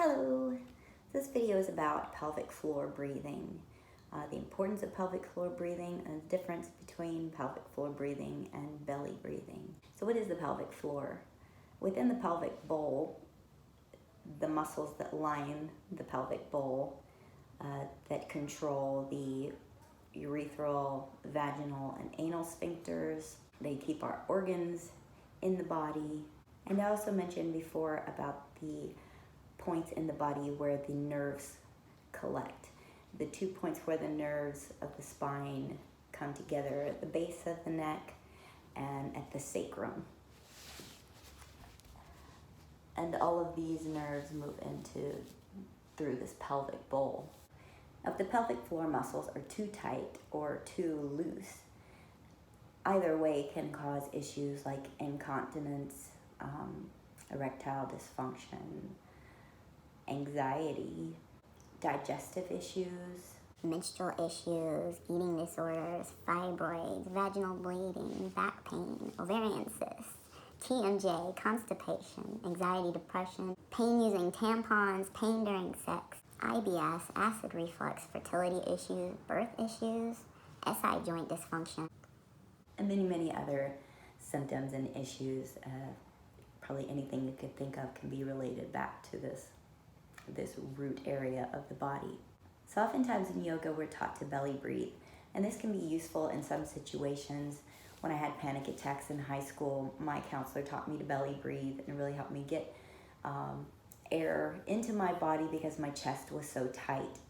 Hello! This video is about pelvic floor breathing, the importance of pelvic floor breathing and the difference between pelvic floor breathing and belly breathing. So what is the pelvic floor? Within the pelvic bowl, the muscles that line the pelvic bowl that control the urethral, vaginal, and anal sphincters. They keep our organs in the body. And I also mentioned before about the points in the body where the nerves collect. The 2 points where the nerves of the spine come together at the base of the neck and at the sacrum. And all of these nerves move through this pelvic bowl. If the pelvic floor muscles are too tight or too loose, either way can cause issues like incontinence, erectile dysfunction, anxiety, digestive issues, menstrual issues, eating disorders, fibroids, vaginal bleeding, back pain, ovarian cysts, TMJ, constipation, anxiety, depression, pain using tampons, pain during sex, IBS, acid reflux, fertility issues, birth issues, SI joint dysfunction, and many other symptoms and issues. Probably anything you could think of can be related back to this root area of the body. So oftentimes in yoga we're taught to belly breathe, and this can be useful in some situations. When I had panic attacks in high school, my counselor taught me to belly breathe and really helped me get air into my body because my chest was so tight.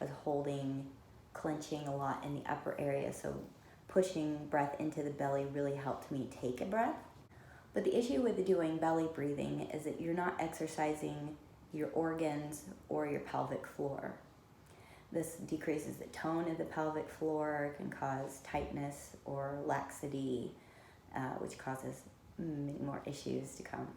I was clenching a lot in the upper area, so pushing breath into the belly really helped me take a breath. But the issue with doing belly breathing is that you're not exercising your organs or your pelvic floor. This decreases the tone of the pelvic floor, can cause tightness or laxity, which causes many more issues to come.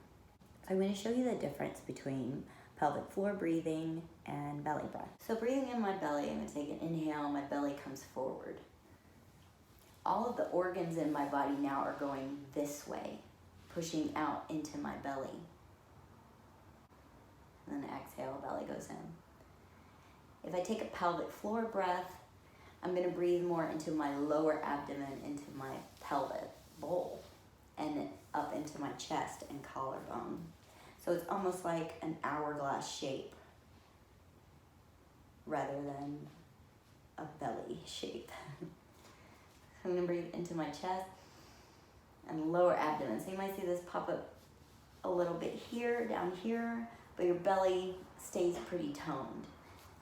So I'm going to show you the difference between pelvic floor breathing and belly breath. So breathing in my belly, I'm going to take an inhale, my belly comes forward. All of the organs in my body now are going this way, pushing out into my belly. And then exhale, belly goes in. If I take a pelvic floor breath, I'm going to breathe more into my lower abdomen, into my pelvic bowl, and up into my chest and collarbone. So it's almost like an hourglass shape rather than a belly shape. So I'm going to breathe into my chest and lower abdomen. So you might see this pop up a little bit here, down here, but your belly stays pretty toned.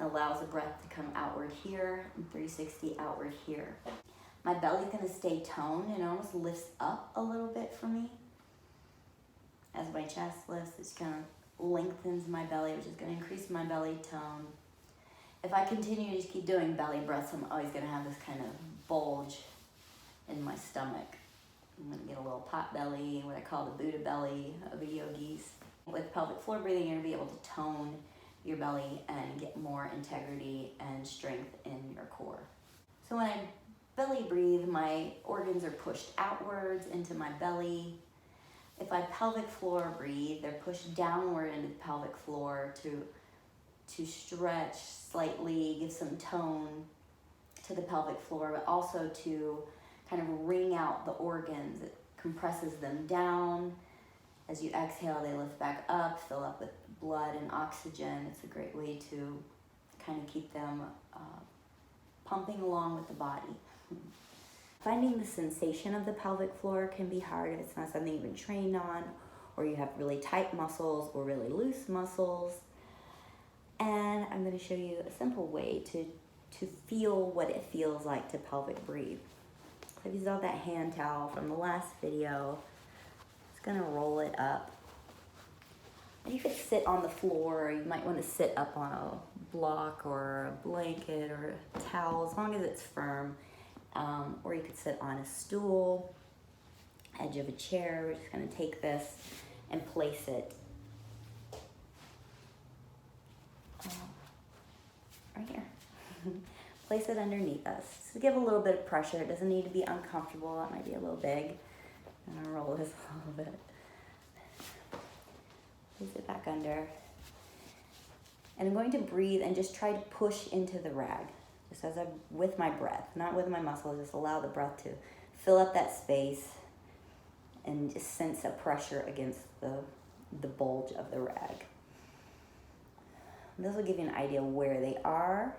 It allows the breath to come outward here and 360 outward here. My belly's gonna stay toned and it almost lifts up a little bit for me. As my chest lifts, it just kind of lengthens my belly, which is gonna increase my belly tone. If I continue to just keep doing belly breaths, I'm always gonna have this kind of bulge in my stomach. I'm gonna get a little pot belly, what I call the Buddha belly of the yogis. With pelvic floor breathing, you're gonna be able to tone your belly and get more integrity and strength in your core. So when I belly breathe, my organs are pushed outwards into my belly. If I pelvic floor breathe, they're pushed downward into the pelvic floor to stretch slightly, give some tone to the pelvic floor, but also to kind of wring out the organs. It compresses them down. As you exhale, they lift back up, fill up with blood and oxygen. It's a great way to kind of keep them pumping along with the body. Finding the sensation of the pelvic floor can be hard if it's not something you've been trained on, or you have really tight muscles or really loose muscles. And I'm going to show you a simple way to feel what it feels like to pelvic breathe. So if you saw that hand towel from the last video, gonna roll it up. And you could sit on the floor, or you might want to sit up on a block or a blanket or a towel, as long as it's firm. Or you could sit on a stool, edge of a chair. We're just gonna take this and place it right here. Place it underneath us. So give a little bit of pressure. It doesn't need to be uncomfortable. It might be a little big. I'm gonna roll this a little bit. Place it back under. And I'm going to breathe and just try to push into the rag, just as with my breath, not with my muscles. Just allow the breath to fill up that space and just sense a pressure against the bulge of the rag. This will give you an idea where they are.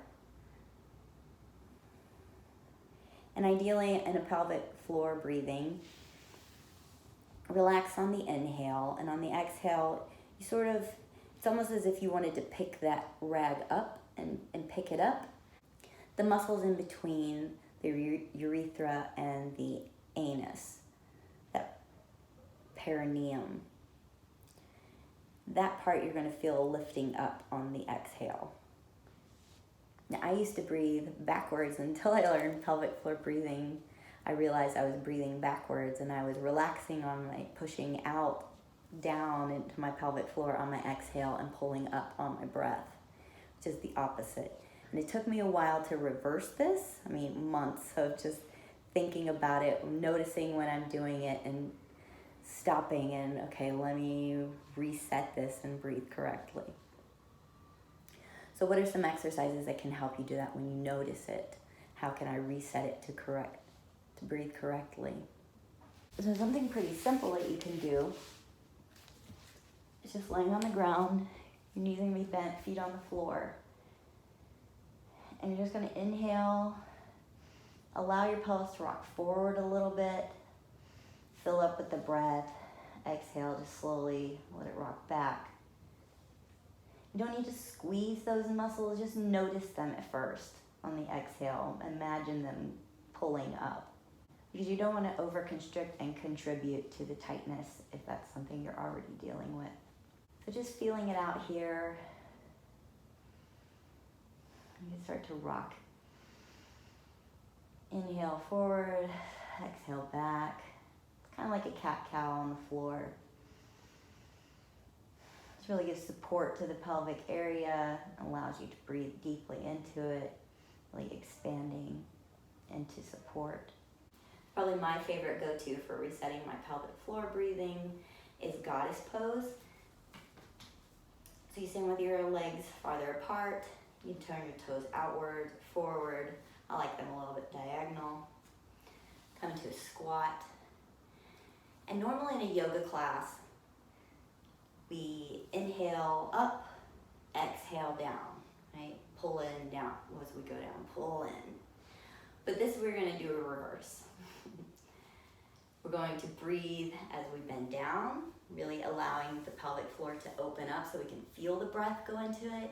And ideally, in a pelvic floor breathing, relax on the inhale, and on the exhale, you sort of, it's almost as if you wanted to pick that rag up and pick it up. The muscles in between the urethra and the anus, that perineum, that part you're going to feel lifting up on the exhale. Now, I used to breathe backwards until I learned pelvic floor breathing. I realized I was breathing backwards, and I was relaxing on my, pushing out, down into my pelvic floor on my exhale and pulling up on my breath, which is the opposite. And it took me a while to reverse this. I mean, months of just thinking about it, noticing when I'm doing it and stopping and, okay, let me reset this and breathe correctly. So what are some exercises that can help you do that when you notice it? How can I reset it to breathe correctly? So something pretty simple that you can do is just laying on the ground, your knees are gonna be bent, feet on the floor. And you're just gonna inhale, allow your pelvis to rock forward a little bit, fill up with the breath, exhale, just slowly let it rock back. You don't need to squeeze those muscles, just notice them at first on the exhale. Imagine them pulling up, because you don't want to overconstrict and contribute to the tightness if that's something you're already dealing with. So just feeling it out here. You can start to rock. Inhale forward, exhale back. It's kind of like a cat-cow on the floor. This really gives support to the pelvic area, allows you to breathe deeply into it, really expanding into support. Probably my favorite go-to for resetting my pelvic floor breathing is goddess pose. So you stand with your legs farther apart, you turn your toes outward, forward. I like them a little bit diagonal. Come into a squat. And normally in a yoga class, we inhale up, exhale down, right? Pull in, down, as we go down, pull in. But this we're gonna do a reverse. We're going to breathe as we bend down, really allowing the pelvic floor to open up so we can feel the breath go into it.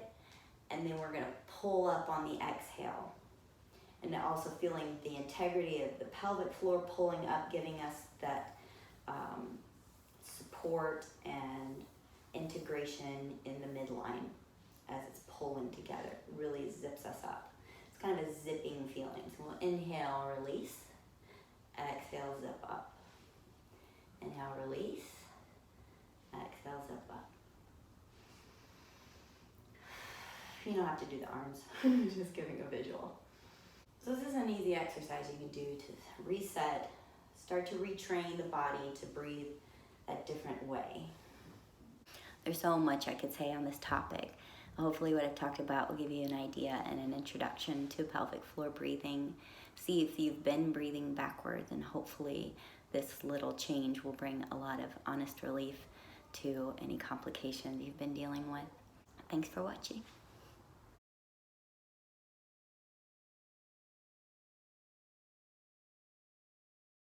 And then we're gonna pull up on the exhale. And also feeling the integrity of the pelvic floor pulling up, giving us that support and integration in the midline as it's pulling together. It really zips us up. It's kind of a zipping feeling. So we'll inhale, release, exhale, zip up. Inhale, release, exhale, zip up. You don't have to do the arms, just giving a visual. So this is an easy exercise you can do to reset, start to retrain the body to breathe a different way. There's so much I could say on this topic. Hopefully what I've talked about will give you an idea and an introduction to pelvic floor breathing. See if you've been breathing backwards, and hopefully this little change will bring a lot of honest relief to any complications you've been dealing with. Thanks for watching.